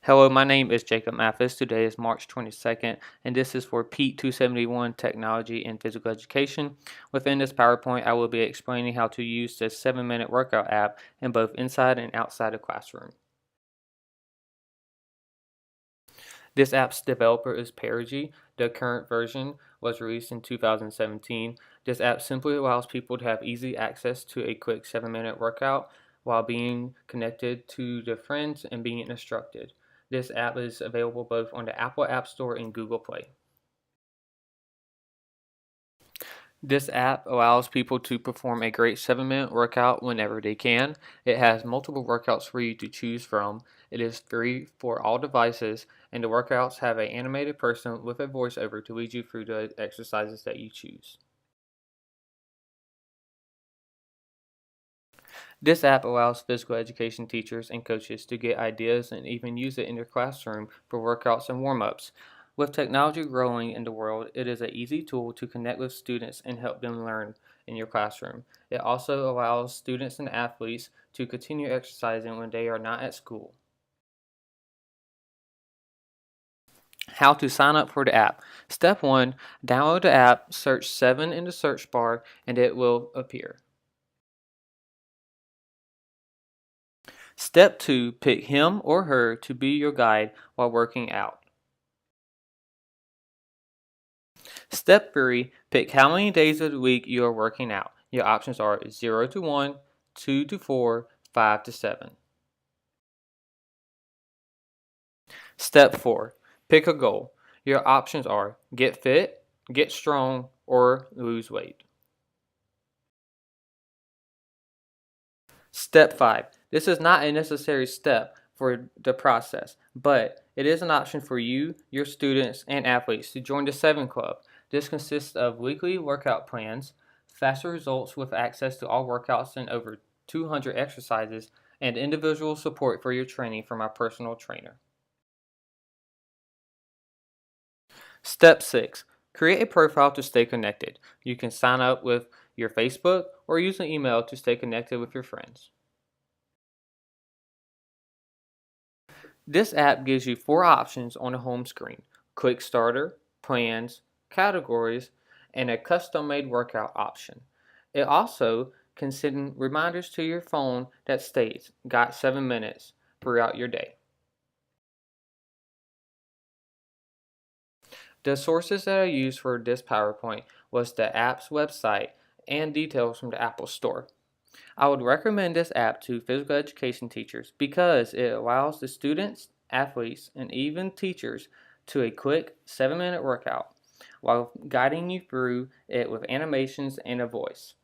Hello, my name is Jacob Mathis. Today is March 22nd, and this is for Pete 271 Technology and Physical Education. Within this PowerPoint, I will be explaining how to use this 7-minute workout app in both inside and outside the classroom. This app's developer is Perigee. The current version was released in 2017. This app simply allows people to have easy access to a quick 7-minute workout while being connected to their friends and being instructed. This app is available both on the Apple App Store and Google Play. This app allows people to perform a great 7-minute workout whenever they can. It has multiple workouts for you to choose from. It is free for all devices, and the workouts have an animated person with a voiceover to lead you through the exercises that you choose. This app allows physical education teachers and coaches to get ideas and even use it in their classroom for workouts and warm-ups. With technology growing in the world, it is an easy tool to connect with students and help them learn in your classroom. It also allows students and athletes to continue exercising when they are not at school. How to sign up for the app. Step 1, download the app, search 7 in the search bar, and it will appear. Step 2, pick him or her to be your guide while working out. Step 3, pick how many days of the week you are working out. Your options are 0 to 1, 2 to 4, 5 to 7. Step 4, pick a goal. Your options are get fit, get strong, or lose weight. Step 5, this is not a necessary step for the process, but it is an option for you, your students, and athletes to join the 7 Club. This consists of weekly workout plans, faster results with access to all workouts and over 200 exercises, and individual support for your training from our personal trainer. Step 6, create a profile to stay connected. You can sign up with your Facebook or use an email to stay connected with your friends. This app gives you 4 options on the home screen: Quick Starter, Plans, Categories, and a custom-made workout option. It also can send reminders to your phone that states, "Got 7 minutes" throughout your day. The sources that I used for this PowerPoint was the app's website and details from the Apple Store. I would recommend this app to physical education teachers because it allows the students, athletes, and even teachers to a quick 7-minute workout while guiding you through it with animations and a voice.